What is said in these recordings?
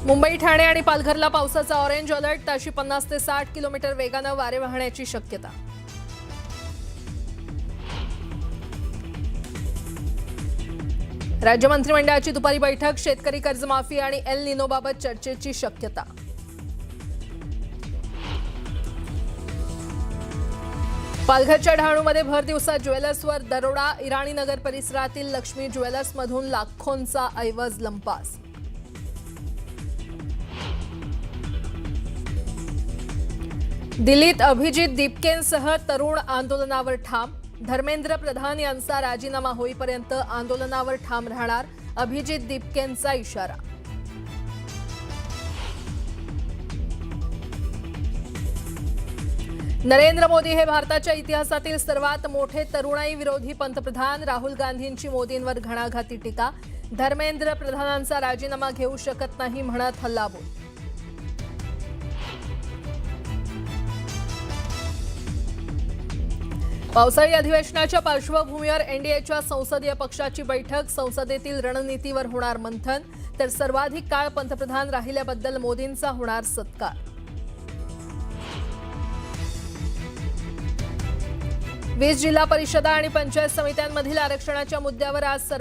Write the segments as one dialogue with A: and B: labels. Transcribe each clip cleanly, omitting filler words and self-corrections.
A: मुंबई, ठाणे आणि पालघरला पावसाचा orange alert. ताशी 50 ते 60 किलोमीटर वेगाने वारे वाहण्याची शक्यता। राज्य मंत्रिमंडळाची दुपारी बैठक। शेतकरी कर्जमाफी आणि एल निनोबाबत चर्चेची शक्यता। पालघरच्या डहाणूमध्ये भर दिवसा ज्वेलर्सवर दरोडा। इराणी नगर परिसरातील लक्ष्मी ज्वेलर्समधून लाखोंचा ऐवज लंपास। दिल्लीत अभिजित दीपकेंसह तरुण आंदोलनावर ठाम। धर्मेंद्र प्रधान यांचा राजीनामा होईपर्यंत आंदोलनावर ठाम राहणार, अभिजित दीपकेंचा इशारा। नरेंद्र मोदी हे भारताच्या इतिहासातील सर्वात मोठे तरुणाई विरोधी पंतप्रधान। राहुल गांधींची मोदींवर घणाघाती टीका। धर्मेंद्र प्रधानांचा राजीनामा घेऊ शकत नाही म्हणत हल्लाबोल। पावसाळी अधिवेशनाच्या पार्श्वभूमीवर एनडीएच्या संसदीय पक्षाची बैठक। संसदेतील रणनीतीवर होणार मंथन, तर सर्वाधिक काळ पंतप्रधान राहिल्याबद्दल मोदींचा होणार सत्कार। 20 जिल्हा परिषदा आणि पंचायत समित्यांमधील आरक्षणाच्या मुद्द्यावर आज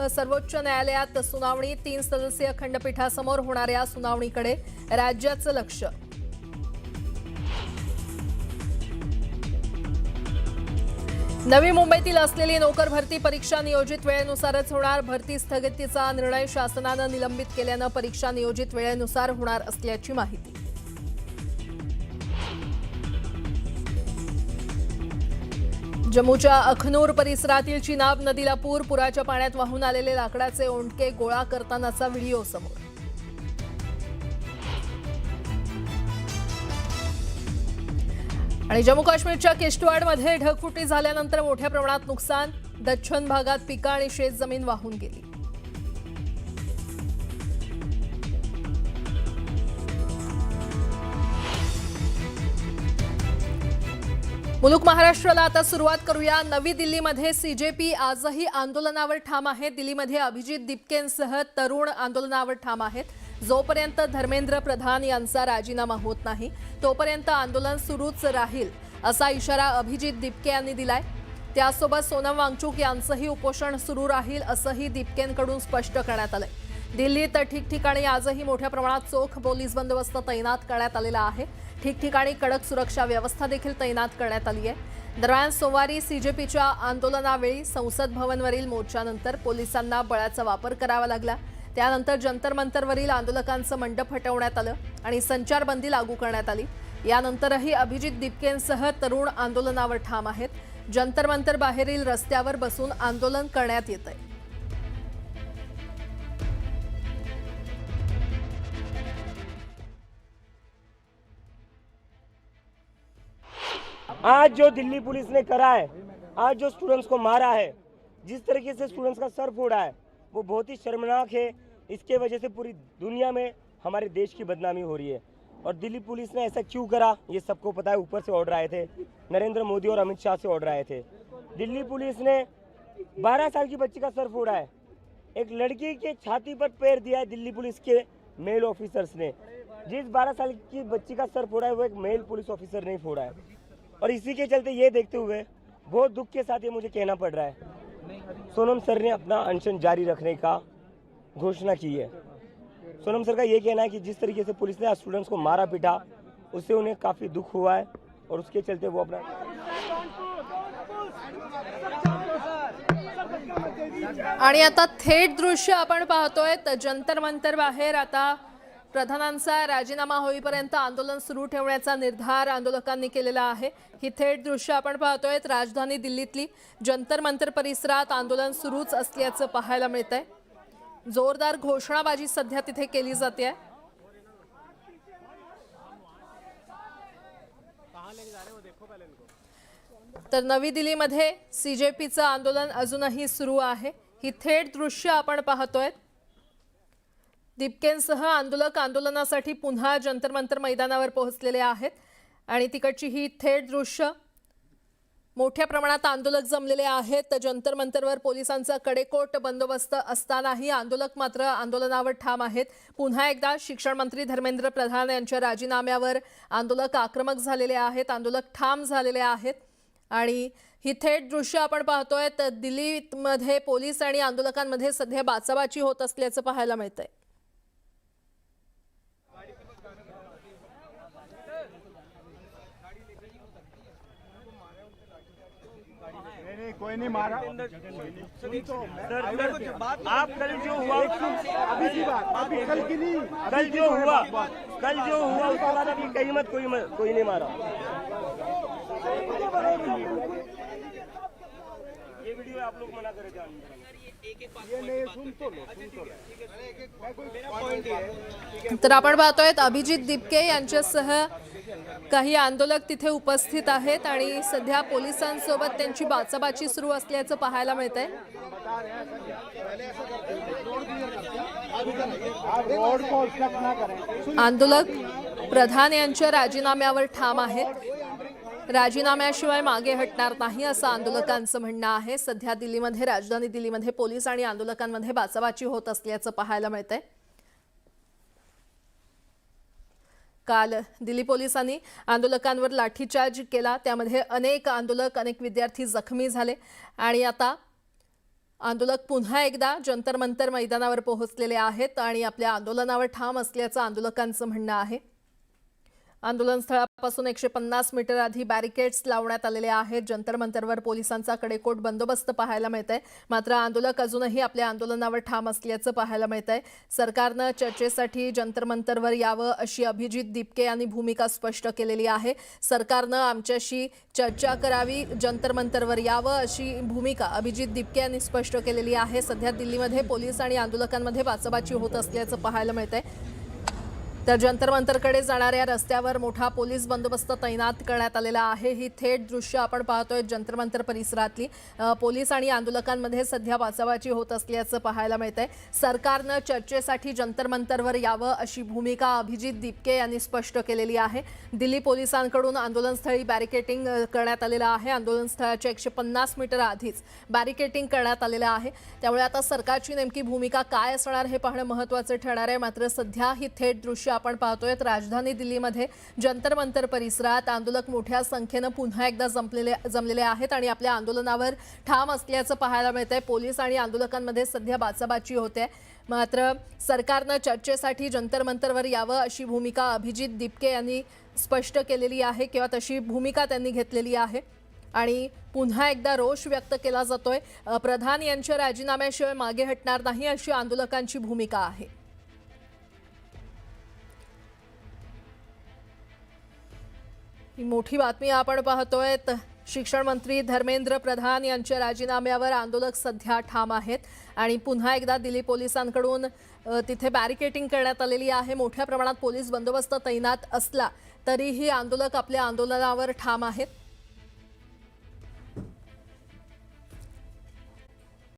A: सर्वोच्च न्यायालयात सुनावणी। 3 सदस्यीय खंडपीठासमोर होणाऱ्या सुनावणीकडे राज्याचं लक्ष। नवी मुंबईतील असलेली नोकर भरती परीक्षा नियोजित वेळेनुसारच होणार। भरती स्थगितीचा निर्णय शासनानं निलंबित केल्यानं परीक्षा नियोजित वेळेनुसार होणार असल्याची माहिती। जम्मूच्या अखनूर परिसरातील चिनाब नदीला पूर। पुराच्या पाण्यात वाहून आलेले लाकडाचे ओंडके गोळा करतानाचा व्हिडिओ समोर। आणि जम्मू काश्मीरच्या किश्तवाडमध्ये ढगफुटी झाल्यानंतर मोठ्या प्रमाणात नुकसान। दच्छन भागात पिकं आणि शेतजमीन वाहून गेली। मुलुक महाराष्ट्राला आता सुरुवात करूया। नवी दिल्लीमध्ये सीजेपी आजही आंदोलनावर ठाम आहे। दिल्लीमध्ये अभिजित दीपकेंसह तरुण आंदोलनावर ठाम आहेत। जोपर्यंत धर्मेंद्र प्रधान यांचा राजीनामा होत नाही तोपर्यंत आंदोलन सुरूच राहील, असा इशारा अभिजित दीपके यांनी दिलाय। त्यासोबत सोनम वांगचुक यांचंही उपोषण सुरू राहील, असंही दीपकेंकडून स्पष्ट करण्यात आलंय। दिल्लीत ठिकठिकाणी आजही मोठ्या प्रमाणात चोख पोलीस बंदोबस्त तैनात करण्यात आलेला आहे। ठिकठिकाणी कडक सुरक्षा व्यवस्था देखील तैनात करण्यात आली आहे। दरम्यान सोमवारी सीजेपीच्या आंदोलनावेळी संसद भवनवरील मोर्चानंतर पोलिसांना बळाचा वापर करावा लागला। त्यानंतर जंतर मंतरवरील आंदोलकांचं मंडप हटवण्यात आलं आणि संचारबंदी लागू करण्यात आली। यानंतरही अभिजित दीपकेंसह तरुण आंदोलनावर ठाम आहेत। जंतर मंतर बाहेरील रस्त्यावर बसून आंदोलन करण्यात येतंय।
B: आज जो दिल्ली पुलिस ने करा है, आज जो स्टूडेंट्स को मारा है, जिस तरीके से स्टूडेंट्स का सर फोड़ा है, वो बहुत ही शर्मनाक है। इसके वजह से पूरी दुनिया में हमारे देश की बदनामी हो रही है। और दिल्ली पुलिस ने ऐसा क्यों करा ये सबको पता है। ऊपर से ऑर्डर आए थे, नरेंद्र मोदी और अमित शाह से ऑर्डर आए थे। दिल्ली पुलिस ने 12 साल की बच्ची का सर फोड़ा है। एक लड़की के छाती पर पैर दिया है दिल्ली पुलिस के मेल ऑफिसर्स ने। जिस 12 साल की बच्ची का सर फोड़ा है वो एक मेल पुलिस ऑफिसर ने फोड़ा है। और इसी के चलते ये देखते हुए बहुत दुख के साथ ये मुझे कहना पड़ रहा है, सोनम सर ने अपना अनशन जारी रखने का घोषणा की है। सोनम सर का ये कहना है कि जिस तरीके से पुलिस ने स्टूडेंट्स को मारा पीटा उससे उन्हें काफ़ी दुख हुआ है और उसके चलते वो अपना।
A: आणि आता थेट दृश्य आपण पाहतोय। जंतर मंतर बाहेर आता प्रधानांचा राजीनामा होईपर्यंत आंदोलन सुरू ठेवण्याचा निर्धार आंदोलकांनी केलेला आहे। ही थेट दृश्य आपण पाहतोय। राजधानी दिल्लीतली जंतर मंतर परिसरात आंदोलन सुरूच असल्याचं पाहायला मिळतंय। जोरदार घोषणाबाजी सध्या तिथे केली जाते। तर नवी दिल्लीमध्ये सीजेपीचं आंदोलन अजूनही सुरू आहे। ही थेट दृश्य आपण पाहतोय। दीपकेंसह आंदोलक आंदोलनासाठी पुन्हा जंतर मंतर मैदानावर पोहोचलेले आहेत आणि तिकडची ही थेट दृश्य मोठ्या प्रमाणात आंदोलक जमलेले आहेत. जंतर मंतरवर पोलिसांचा कडेकोट बंदोबस्त असतानाही आंदोलक मात्र आंदोलनावर ठाम आहेत. पुन्हा एकदा शिक्षण मंत्री धर्मेंद्र प्रधान यांच्या राजीनाम्यावर आंदोलक आक्रमक झालेले आहेत. आंदोलक ठाम झालेले आहेत आणि ही थेट दृश्य आपण पाहतोय. तर दिल्लीमध्ये पोलीस आणि आंदोलकांमध्ये सध्या बाचाबाची होत असल्याचं पाहायला मिळतंय.
C: नहीं कोई नहीं मारा।
B: आप कल जो हुआ
C: अभी की बात, अभी कल की नहीं,
B: कल जो हुआ उसके बाद अभी कहीं मत कोई नहीं मारा। ये वीडियो आप लोग मना करे जाने।
C: ये नहीं सुन तो लो।
A: तर आपण पाहतोय अभिजित दिपके यांच्यासह काही आंदोलक तिथे उपस्थित आहेत आणि सध्या पोलिसांसोबत त्यांची बाचाबाची सुरू असल्याचं पाहायला मिळतंय.
C: आप रोड को obstruct ना करें।
A: आंदोलक प्रधान यांच्या राजीनाम्यावर ठाम आहेत. राजीनाम्याशिवाय मागे हटणार नाही असं आंदोलकांचं म्हणणं आहे. सध्या दिल्लीमध्ये, राजधानी दिल्लीमध्ये पोलीस आणि आंदोलकांमध्ये बाचाबाची होत असल्याचं पाहायला मिळतंय. काल दिल्ली पोलिसांनी आंदोलकांवर लाठीचार्ज केला. त्यामध्ये अनेक विद्यार्थी जखमी झाले आणि आता आंदोलक पुन्हा एकदा जंतर मंतर मैदानावर पोहोचलेले आहेत आणि आपल्या आंदोलनावर ठाम असल्याचं आंदोलकांचं म्हणणं आहे. आंदोलन स्थळापासून 150 मीटर आधी बॅरिकेड्स लावण्यात आलेले आहेत. जंतर मंतरवर पोलिसांचा कडेकोट बंदोबस्त पाहायला मिळतंय. मात्र आंदोलक अजूनही आपल्या आंदोलनावर ठाम असल्याचं पाहायला मिळतंय. सरकारनं चर्चेसाठी जंतर मंतरवर यावं अशी अभिजित दिपके यांनी भूमिका स्पष्ट केलेली आहे. सरकारनं आमच्याशी चर्चा करावी, जंतर मंतरवर यावं अशी भूमिका अभिजित दिपके यांनी स्पष्ट केलेली आहे. सध्या दिल्लीमध्ये पोलीस आणि आंदोलकांमध्ये बाचाबाची होत असल्याचं पाहायला मिळतंय. तर जंतर मंतरकडे जाणाऱ्या रस्त्यावर मोठा पोलीस बंदोबस्त तैनात करण्यात आलेला आहे. ही थेट दृश्य आपण पाहतोय जंतर मंतर परिसरातली. पोलीस आणि आंदोलकांमध्ये सध्या बाचाबाची होत असल्याचं पाहायला मिळतंय. सरकारनं चर्चेसाठी जंतर मंतरवर यावं अशी भूमिका अभिजित दिपके यांनी स्पष्ट केलेली आहे. दिल्ली पोलिसांकडून आंदोलनस्थळी बॅरिकेटिंग करण्यात आलेलं आहे. आंदोलनस्थळाच्या 150 मीटर आधीच बॅरिकेटिंग करण्यात आलेलं आहे. त्यामुळे आता सरकारची नेमकी भूमिका काय असणार हे पाहणं महत्त्वाचं ठरणार आहे. मात्र सध्या ही थेट दृश्य आपण पाहतोय. राजधानी दिल्लीमध्ये जंतर मंतर परिसरात आंदोलक मोठ्या संख्येनं पुन्हा एकदा जमलेले आहेत आणि आपल्या आंदोलनावर ठाम असल्याचं पाहायला मिळतंय. पोलीस आणि आंदोलकांमध्ये सध्या बाचाबाची होते. मात्र सरकारनं चर्चेसाठी जंतर मंतरवर यावं अशी भूमिका अभिजित दिपके यांनी स्पष्ट केलेली आहे किंवा तशी भूमिका त्यांनी घेतलेली आहे आणि पुन्हा एकदा रोष व्यक्त केला जातोय. प्रधान यांच्या राजीनाम्याशिवाय मागे हटणार नाही अशी आंदोलकांची भूमिका आहे. ही मोठी बातमी आपण पाहतोय. शिक्षण मंत्री धर्मेंद्र प्रधान यांच्या राजीनाम्यावर आंदोलक सध्या ठाम आहेत आणि पुन्हा एकदा दिल्ली पोलिसांकडून तिथे बॅरिकेटिंग करण्यात आलेली आहे. मोठ्या प्रमाणात पोलीस बंदोबस्त तैनात असला तरीही आंदोलक आपल्या आंदोलनावर ठाम आहेत.